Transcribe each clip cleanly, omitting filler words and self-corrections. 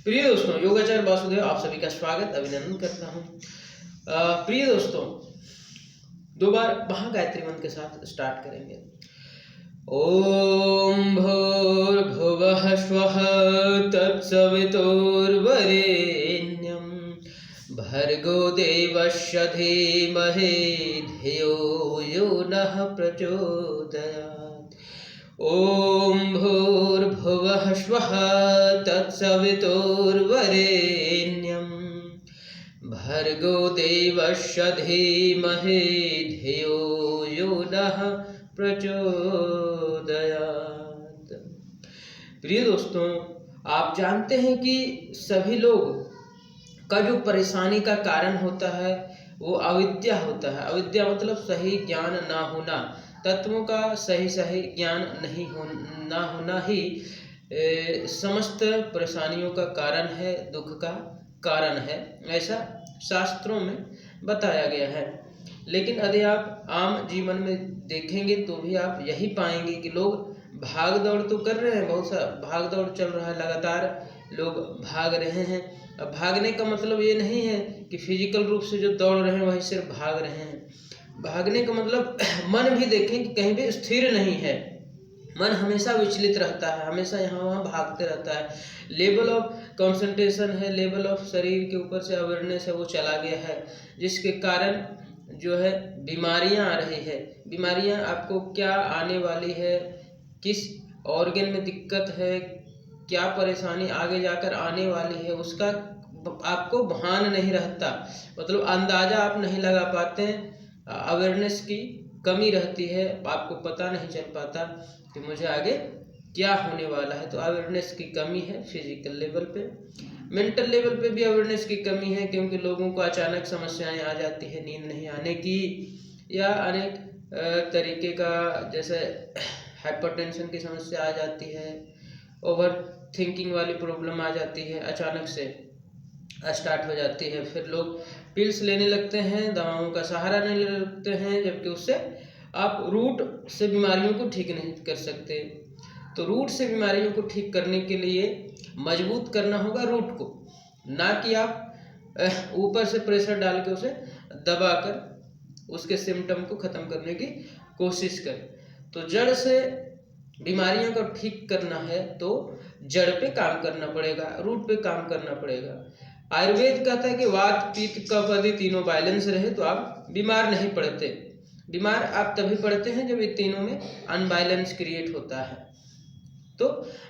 प्रिय दोस्तों, योगाचार्य वासुदेव आप सभी का स्वागत अभिनंदन करता हूँ। प्रिय दोस्तों, दो बार महागायत्री मंत्र के साथ स्टार्ट करेंगे। ओम भूर्भुवः स्वः तत्सवितुर्वरेण्यं भर्गो देवस्य धीमहि धियो यो नः प्रचोदयात्। ओम भूर्भुवः स्वः तत्सवितुर्वरेण्यं भर्गो देवस्य धीमहि धियो यो नः प्रचोदयात्। प्रिय दोस्तों, आप जानते हैं कि सभी लोग का जो परेशानी का कारण होता है वो अविद्या होता है। अविद्या मतलब सही ज्ञान ना होना, तत्वों का सही ज्ञान नहीं ना होना ही समस्त परेशानियों का कारण है, दुख का कारण है, ऐसा शास्त्रों में बताया गया है। लेकिन यदि आप आम जीवन में देखेंगे तो भी आप यही पाएंगे कि लोग भाग दौड़ तो कर रहे हैं, बहुत सा भाग दौड़ चल रहा है, लगातार लोग भाग रहे हैं। अब भागने का मतलब ये नहीं है कि फिजिकल रूप से जो दौड़ रहे हैं वही सिर्फ भाग रहे हैं। भागने का मतलब मन भी देखें कि कहीं भी स्थिर नहीं है, मन हमेशा विचलित रहता है, हमेशा यहाँ वहाँ भागते रहता है। लेवल ऑफ कंसंट्रेशन है, लेवल ऑफ शरीर के ऊपर से अवेयरनेस है वो चला गया है, जिसके कारण जो है बीमारियां आ रही है। बीमारियां आपको क्या आने वाली है, किस ऑर्गन में दिक्कत है, क्या परेशानी आगे जाकर आने वाली है, उसका आपको भान नहीं रहता, मतलब अंदाजा आप नहीं लगा पाते हैं। अवेयरनेस की कमी रहती है, आपको पता नहीं चल पाता कि मुझे आगे क्या होने वाला है। तो अवेयरनेस की कमी है फिजिकल लेवल पे। मेंटल लेवल पे भी अवेयरनेस की कमी है, क्योंकि लोगों को अचानक समस्याएं आ जाती है, नींद नहीं आने की या अनेक तरीके का, जैसे हाइपरटेंशन की समस्या आ जाती है, ओवर थिंकिंग वाली प्रॉब्लम आ जाती है, अचानक से स्टार्ट हो जाती है। फिर लोग पिल्स लेने लगते हैं, दवाओं का सहारा लेने लगते हैं, जबकि उससे आप रूट से बीमारियों को ठीक नहीं कर सकते। तो रूट से बीमारियों को ठीक करने के लिए मजबूत करना होगा रूट को, ना कि आप ऊपर से प्रेशर डाल के उसे दबाकर उसके सिम्टम को ख़त्म करने की कोशिश करें। तो जड़ से बीमारियों को ठीक करना है तो जड़ पे काम करना पड़ेगा, रूट पे काम करना पड़ेगा। आयुर्वेद कहता है कि वात पित्त कफ आदि तीनों बैलेंस रहे तो आप बीमार नहीं पड़ते। बीमार आप तभी पड़ते हैं जब ये तीनों में अनबैलेंस क्रिएट होता है। तो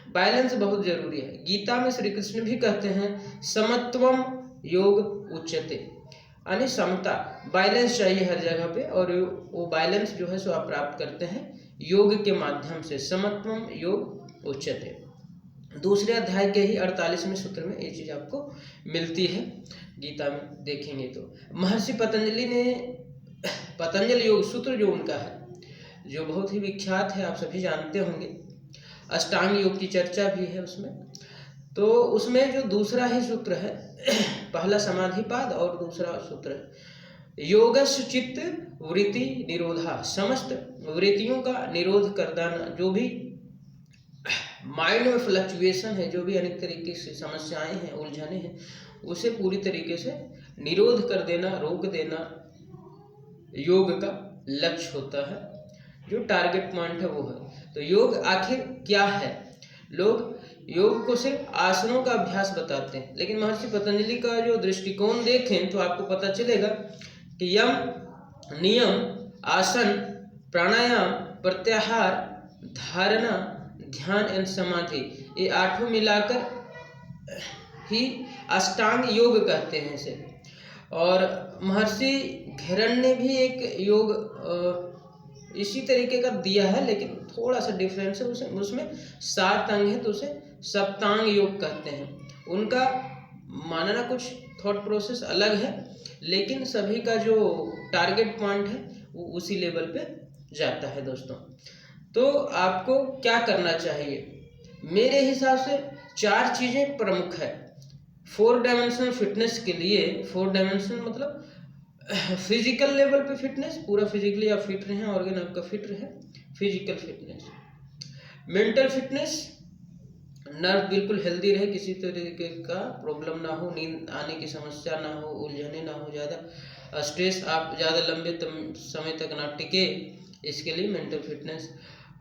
बैलेंस बहुत जरूरी है। गीता में श्री कृष्ण भी कहते हैं समत्वम योग उच्यते, यानी समता, बैलेंस चाहिए हर जगह पे, और वो बैलेंस जो है सो आप प्राप्त करते हैं योग के माध्यम से। समत्वम योग उच्यते, दूसरे अध्याय के ही 48वें सूत्र में ये चीज आपको मिलती है। गीता में देखेंगे तो महर्षि पतंजलि ने पतंजल योग सूत्र जो उनका है, जो बहुत ही विख्यात है, आप सभी जानते होंगे, अष्टांग योग की चर्चा भी है उसमें। तो उसमें जो दूसरा ही सूत्र है, पहला समाधिपाद और दूसरा सूत्र है योगस्य चित्त वृत्ति निरोधा, समस्त वृत्तियों का निरोध कर देना। जो भी माइंड में फ्लक्चुएशन है, जो भी अनेक तरीके से समस्याएं हैं, उलझने हैं, उसे पूरी तरीके से निरोध कर देना, रोक देना योग का लक्ष्य होता है, जो टारगेट पॉइंट है वो है। तो योग आखिर क्या है? लोग योग को सिर्फ आसनों का अभ्यास बताते हैं, लेकिन महर्षि पतंजलि का जो दृष्टिकोण देखें तो आपको पता चलेगा कि यम, नियम, आसन, प्राणायाम, प्रत्याहार, धारणा, ध्यान एवं समाधि, ये आठों मिलाकर ही अष्टांग योग कहते हैं इसे। और महर्षि घेरन ने भी एक योग इसी तरीके का दिया है, लेकिन थोड़ा सा डिफरेंस है, उसमें 7 अंग है तो उसे सप्तांग योग कहते हैं। उनका मानना कुछ थॉट प्रोसेस अलग है, लेकिन सभी का जो टारगेट पॉइंट है वो उसी लेवल पे जाता है। दोस्तों, तो आपको क्या करना चाहिए? मेरे हिसाब से 4 चीज़ें प्रमुख है 4 डायमेंशनल फिटनेस के लिए। 4 डायमेंशनल मतलब फिजिकल लेवल पे फिटनेस, पूरा फिजिकली आप फिट रहें, ऑर्गन आपका फिट रहे, physical fitness. Mental fitness, nerve बिल्कुल हेल्दी रहे, किसी तरीके का प्रॉब्लम ना हो, नींद आने की समस्या ना हो, उलझने ना हो, ज़्यादा स्ट्रेस आप ज़्यादा लंबे समय तक ना टिके, इसके लिए मेंटल फिटनेस।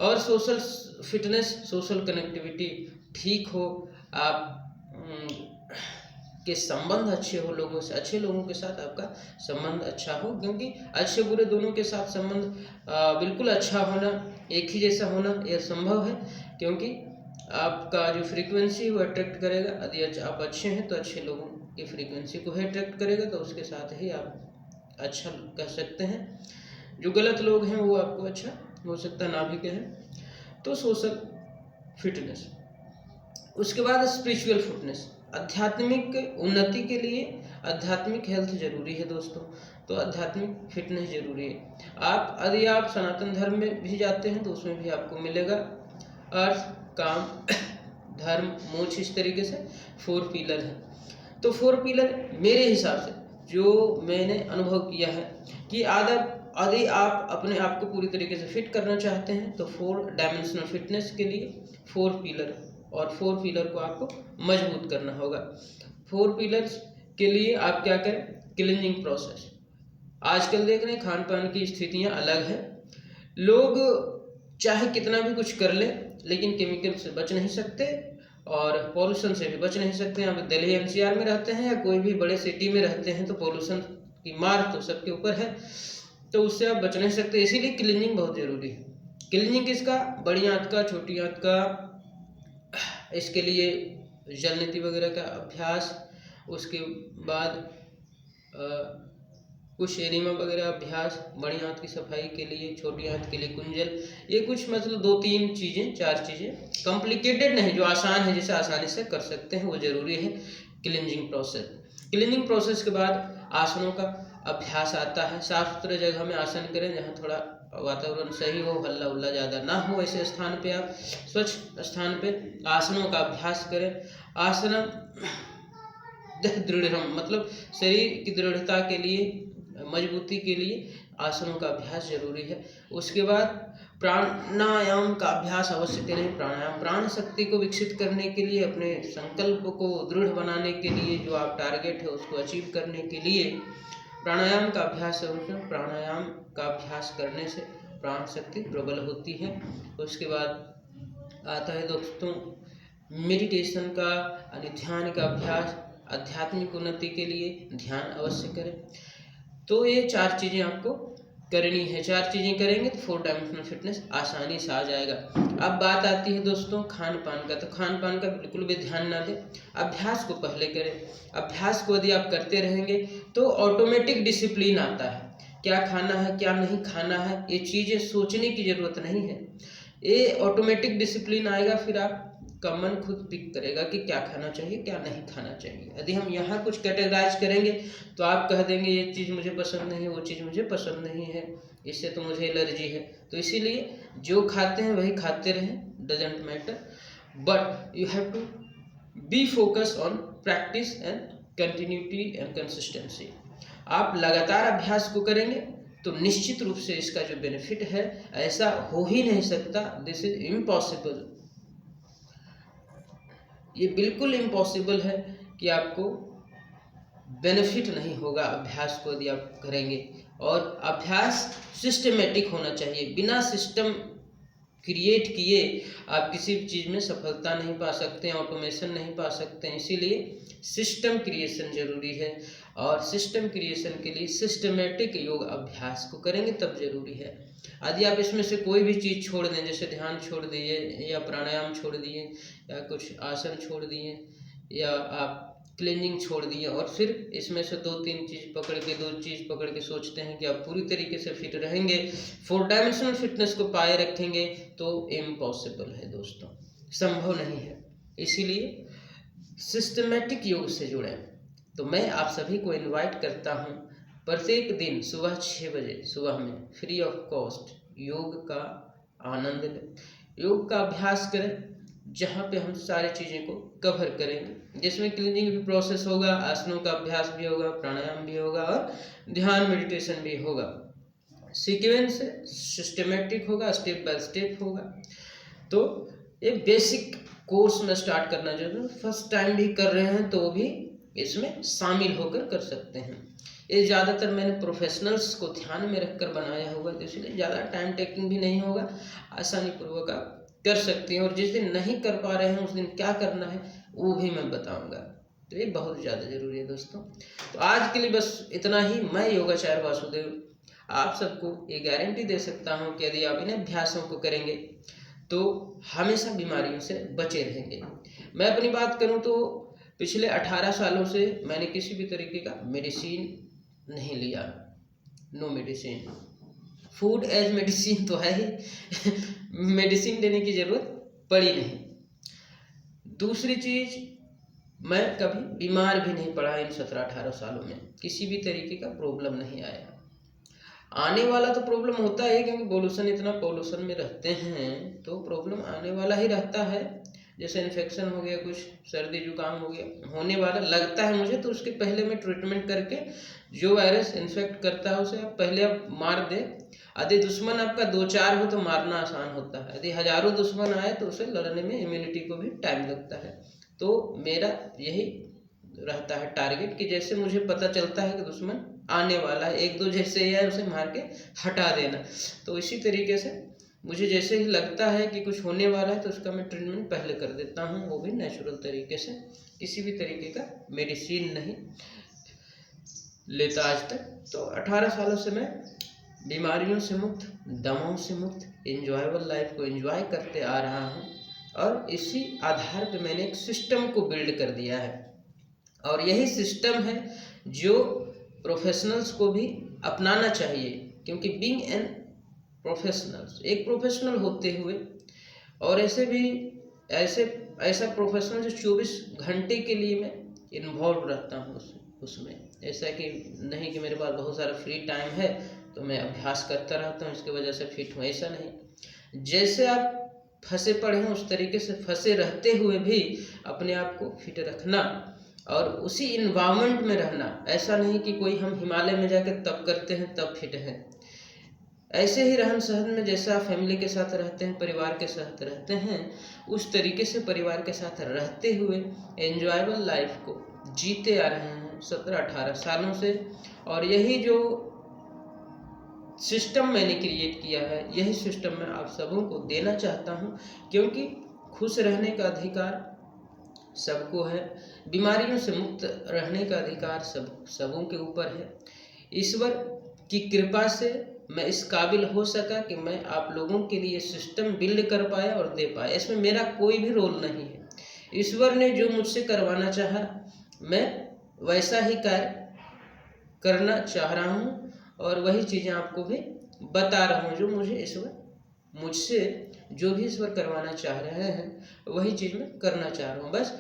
और सोशल फिटनेस, सोशल कनेक्टिविटी ठीक हो, आप के संबंध अच्छे हो लोगों से, अच्छे लोगों के साथ आपका संबंध अच्छा हो, क्योंकि अच्छे बुरे दोनों के साथ संबंध बिल्कुल अच्छा होना, एक ही जैसा होना यह संभव है, क्योंकि आपका जो फ्रीक्वेंसी वो अट्रैक्ट करेगा। यदि आप अच्छे हैं तो अच्छे लोगों की फ्रीक्वेंसी को ही अट्रैक्ट करेगा, तो उसके साथ ही आप अच्छा कर सकते हैं। जो गलत लोग हैं वो आपको अच्छा हो सकता ना भी कहें। तो सोशल फिटनेस। उसके बाद स्पिरिचुअल फिटनेस, आध्यात्मिक उन्नति के लिए आध्यात्मिक हेल्थ जरूरी है दोस्तों। तो आध्यात्मिक फिटनेस जरूरी है। यदि आप सनातन धर्म में भी जाते हैं तो उसमें भी आपको मिलेगा अर्थ, काम, धर्म, मोक्ष, इस तरीके से 4 पिलर हैं। तो 4 पिलर मेरे हिसाब से जो मैंने अनुभव किया है कि यदि आप अपने आप को पूरी तरीके से फिट करना चाहते हैं तो 4 डायमेंशनल फिटनेस के लिए 4 पिलर, और 4 पिलर को आपको मजबूत करना होगा। 4 पिलर्स के लिए आप क्या करें? Cleaning process. आजकल देख रहे हैं खान पान की स्थितियां अलग है। लोग चाहे कितना भी कुछ कर ले, लेकिन केमिकल से बच नहीं सकते और पॉल्यूशन से भी बच नहीं सकते। आप दिल्ली एनसीआर में रहते हैं या कोई भी बड़े सिटी में रहते हैं तो पॉल्यूशन की मार तो सबके ऊपर है, तो उससे आप बच नहीं सकते। इसीलिए क्लीनिंग बहुत जरूरी है। क्लीनिंग किसका? बड़ी आंत का, छोटी आंत का। इसके लिए जल नीति वगैरह का अभ्यास, उसके बाद कुछ एरिमा वगैरह अभ्यास, बड़ी आंत की सफाई के लिए, छोटी आंत के लिए कुंजल। ये कुछ मतलब 2-3 चीज़ें, 4 चीज़ें, कॉम्प्लिकेटेड नहीं, जो आसान है, जिसे आसानी से कर सकते हैं, वो जरूरी है क्लींजिंग प्रोसेस। क्लीनिंग प्रोसेस के बाद आसनों का अभ्यास आता है। साफ सुथरे जगह में आसन करें जहाँ थोड़ा वातावरण सही हो, हल्ला उल्ला ज़्यादा ना हो, ऐसे स्थान पे आप स्वच्छ स्थान पे आसनों का अभ्यास करें। आसन दृढ़, मतलब शरीर की दृढ़ता के लिए, मजबूती के लिए आसनों का अभ्यास जरूरी है। उसके बाद प्राणायाम का अभ्यास अवश्य करें। प्राणायाम प्राण शक्ति को विकसित करने के लिए, अपने संकल्प को दृढ़ बनाने के लिए, जो आप टारगेट है उसको अचीव करने के लिए प्राणायाम का अभ्यास जरूर करें। प्राणायाम का अभ्यास करने से प्राण शक्ति प्रबल होती है। उसके बाद आता है दोस्तों मेडिटेशन का, ध्यान का अभ्यास। आध्यात्मिक उन्नति के लिए ध्यान अवश्य करें। तो ये 4 चीज़ें आपको करनी है। 4 चीज़ें करेंगे तो 4 डायमेंशनल फिटनेस आसानी से आ जाएगा। अब बात आती है दोस्तों खान पान का। तो खान पान का बिल्कुल भी ध्यान ना दें, अभ्यास को पहले करें। अभ्यास को यदि आप करते रहेंगे तो ऑटोमेटिक डिसिप्लिन आता है। क्या खाना है, क्या नहीं खाना है, ये चीज़ें सोचने की ज़रूरत नहीं है, ये ऑटोमेटिक डिसिप्लिन आएगा। फिर आप का मन खुद पिक करेगा कि क्या खाना चाहिए, क्या नहीं खाना चाहिए। यदि हम यहाँ कुछ कैटेगराइज करेंगे तो आप कह देंगे ये चीज़ मुझे पसंद नहीं है, वो चीज़ मुझे पसंद नहीं है, इससे तो मुझे एलर्जी है। तो इसीलिए जो खाते हैं वही खाते रहें, doesn't matter, but you have to be focus on practice and continuity and consistency. आप लगातार अभ्यास को करेंगे तो निश्चित रूप से इसका जो बेनिफिट है, ऐसा हो ही नहीं सकता, दिस इज इम्पॉसिबल। ये बिल्कुल इम्पॉसिबल है कि आपको बेनिफिट नहीं होगा अभ्यास को यदि आप करेंगे। और अभ्यास सिस्टमेटिक होना चाहिए। बिना सिस्टम क्रिएट किए आप किसी भी चीज़ में सफलता नहीं पा सकते हैं, ऑटोमेशन नहीं पा सकते हैं। इसीलिए सिस्टम क्रिएशन जरूरी है, और सिस्टम क्रिएशन के लिए सिस्टमेटिक योग अभ्यास को करेंगे तब जरूरी है। यदि आप इसमें से कोई भी चीज़ छोड़ दें, जैसे ध्यान छोड़ दिए, या प्राणायाम छोड़ दिए, या कुछ आसन छोड़ दिए, या आप क्लीनिंग छोड़ दिए, और फिर इसमें से 2-3 चीज़ पकड़ के, 2 चीज़ पकड़ के सोचते हैं कि आप पूरी तरीके से फिट रहेंगे, 4 डायमेंशनल फिटनेस को पाए रखेंगे, तो इम्पॉसिबल है दोस्तों, संभव नहीं है। इसीलिए सिस्टमेटिक योग से जुड़ें। तो मैं आप सभी को इनवाइट करता हूँ, प्रत्येक दिन सुबह 6 बजे सुबह में फ्री ऑफ कॉस्ट योग का आनंद लें, योग का अभ्यास करें, जहाँ पे हम सारी चीज़ें को कवर करेंगे, जिसमें क्लीनिंग भी प्रोसेस होगा, आसनों का अभ्यास भी होगा, प्राणायाम भी होगा, और ध्यान मेडिटेशन भी होगा। सीक्वेंस सिस्टमेटिक होगा, स्टेप बाय स्टेप होगा। तो ये बेसिक कोर्स में स्टार्ट करना जरूरी, फर्स्ट टाइम भी कर रहे हैं तो भी इसमें शामिल होकर कर सकते हैं। ये ज़्यादातर मैंने प्रोफेशनल्स को ध्यान में रखकर बनाया हुआ, तो इसलिए ज़्यादा टाइम टेकिंग भी नहीं होगा, आसानी पूर्वक आप कर सकते हैं। और जिस दिन नहीं कर पा रहे हैं उस दिन क्या करना है वो भी मैं बताऊंगा, तो ये बहुत ज़्यादा ज़रूरी है दोस्तों। तो आज के लिए बस इतना ही। मैं योगाचार्य वासुदेव आप सबको ये गारंटी दे सकता हूँ कि यदि आप इन अभ्यासों को करेंगे तो हमेशा बीमारियों से बचे रहेंगे। मैं अपनी बात करूँ तो पिछले 18 सालों से मैंने किसी भी तरीके का मेडिसिन नहीं लिया, no medicine. Food as medicine तो है ही मेडिसिन लेने की जरूरत पड़ी नहीं। दूसरी चीज, मैं कभी बीमार भी नहीं पड़ा इन 17-18 सालों में, किसी भी तरीके का प्रॉब्लम नहीं आया। आने वाला तो प्रॉब्लम होता है क्योंकि पोल्यूशन, इतना पोल्यूशन में रहते हैं तो प्रॉब्लम आने वाला ही रहता है। जैसे इन्फेक्शन हो गया, कुछ सर्दी जुकाम हो गया, होने वाला लगता है मुझे, तो उसके पहले मैं ट्रीटमेंट करके जो वायरस इन्फेक्ट करता है उसे आप पहले आप मार दे। यदि दुश्मन आपका 2-4 हो तो मारना आसान होता है, यदि हजारों दुश्मन आए तो उसे लड़ने में इम्यूनिटी को भी टाइम लगता है। तो मेरा यही रहता है टारगेट कि जैसे मुझे पता चलता है कि दुश्मन आने वाला है, 1-2 जैसे ही है उसे मार के हटा देना। तो इसी तरीके से मुझे जैसे ही लगता है कि कुछ होने वाला है तो उसका मैं ट्रीटमेंट पहले कर देता हूँ, वो भी नेचुरल तरीके से, किसी भी तरीके का मेडिसिन नहीं लेता आज तक। तो 18 सालों से मैं बीमारियों से मुक्त, दवाओं से मुक्त, एंजॉयबल लाइफ को एंजॉय करते आ रहा हूँ। और इसी आधार पे मैंने एक सिस्टम को बिल्ड कर दिया है, और यही सिस्टम है जो प्रोफेशनल्स को भी अपनाना चाहिए। क्योंकि बीइंग एन प्रोफेशनल्स, एक प्रोफेशनल होते हुए, और ऐसा प्रोफेशनल जो 24 घंटे के लिए मैं इन्वॉल्व रहता हूँ उसमें। ऐसा कि नहीं कि मेरे पास बहुत सारा फ्री टाइम है तो मैं अभ्यास करता रहता हूँ, इसकी वजह से फिट हूँ, ऐसा नहीं। जैसे आप फंसे पड़े हैं उस तरीके से फंसे रहते हुए भी अपने आप को फिट रखना और उसी इन्वायरमेंट में रहना। ऐसा नहीं कि कोई हम हिमालय में जाकर तब करते हैं तब फिट हैं, ऐसे ही रहन सहन में जैसा आप फैमिली के साथ रहते हैं, परिवार के साथ रहते हैं, उस तरीके से परिवार के साथ रहते हुए एंजॉयबल लाइफ को जीते आ रहे हैं 17-18 सालों से। और यही जो सिस्टम मैंने क्रिएट किया है, यही सिस्टम मैं आप सबों को देना चाहता हूं, क्योंकि खुश रहने का अधिकार सबको है, बीमारियों से मुक्त रहने का अधिकार सबों के ऊपर है। ईश्वर की कृपा से मैं इस काबिल हो सका कि मैं आप लोगों के लिए सिस्टम बिल्ड कर पाया और दे पाया, इसमें मेरा कोई भी रोल नहीं है। ईश्वर ने जो मुझसे करवाना चाहा मैं वैसा ही कार्य करना चाह रहा हूँ, और वही चीज़ें आपको भी बता रहा हूँ जो मुझसे जो भी ईश्वर करवाना चाह रहे हैं वही चीज़ मैं करना चाह रहा हूँ। बस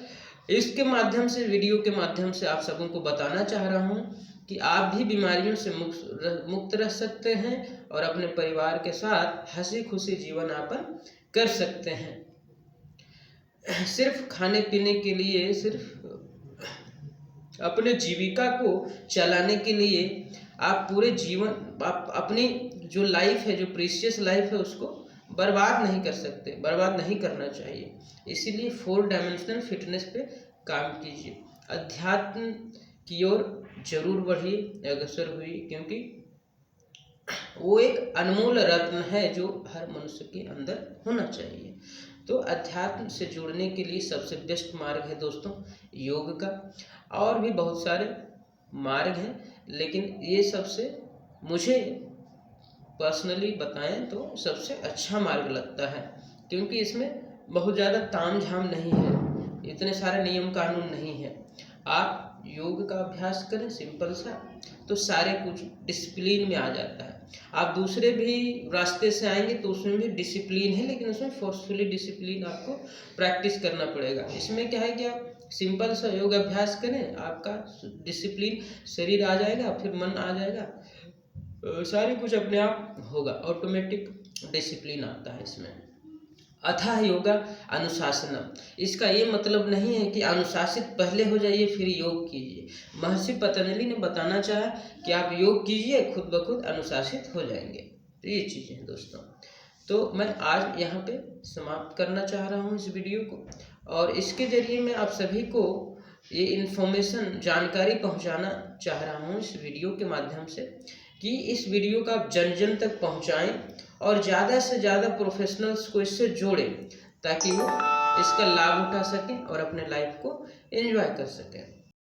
इसके माध्यम से, वीडियो के माध्यम से आप सबों को बताना चाह रहा हूँ कि आप भी बीमारियों से मुक्त रह सकते हैं और अपने परिवार के साथ हंसी खुशी जीवन यापन कर सकते हैं। सिर्फ खाने पीने के लिए, सिर्फ अपने जीविका को चलाने के लिए आप पूरे जीवन, आप अपनी जो लाइफ है, जो प्रीशियस लाइफ है, उसको बर्बाद नहीं कर सकते, बर्बाद नहीं करना चाहिए। इसीलिए 4 डायमेंशनल फिटनेस पे काम कीजिए, अध्यात्म की ओर जरूर बढ़िए, अग्रसर हुई, क्योंकि वो एक अनमोल रत्न है जो हर मनुष्य के अंदर होना चाहिए। तो अध्यात्म से जुड़ने के लिए सबसे बेस्ट मार्ग है दोस्तों योग का। और भी बहुत सारे मार्ग हैं, लेकिन ये सबसे मुझे पर्सनली बताएं तो सबसे अच्छा मार्ग लगता है, क्योंकि इसमें बहुत ज़्यादा ताम झाम नहीं है, इतने सारे नियम कानून नहीं है। आप योग का अभ्यास करें सिंपल सा, तो सारे कुछ डिसिप्लिन में आ जाता है। आप दूसरे भी रास्ते से आएंगे तो उसमें भी डिसिप्लिन है, लेकिन उसमें फोर्सफुली डिसिप्लिन आपको प्रैक्टिस करना पड़ेगा। इसमें क्या है कि आप सिंपल सा योग अभ्यास करें, आपका डिसिप्लिन शरीर आ जाएगा, फिर मन आ जाएगा, सारी कुछ अपने आप होगा, ऑटोमेटिक डिसिप्लिन आता है इसमें। अथाह योगा अनुशासनम, इसका ये मतलब नहीं है कि अनुशासित पहले हो जाइए फिर योग कीजिए। महर्षि पतंजलि ने बताना चाहा कि आप योग कीजिए, खुद ब खुद अनुशासित हो जाएंगे। तो ये चीज़ें हैं दोस्तों। तो मैं आज यहाँ पे समाप्त करना चाह रहा हूँ इस वीडियो को। और इसके ज़रिए मैं आप सभी को ये इन्फॉर्मेशन जानकारी पहुंचाना चाह रहा हूं इस वीडियो के माध्यम से कि इस वीडियो का आप जन जन तक पहुंचाएं और ज़्यादा से ज़्यादा प्रोफेशनल्स को इससे जोड़ें ताकि वो इसका लाभ उठा सकें और अपने लाइफ को एंजॉय कर सकें।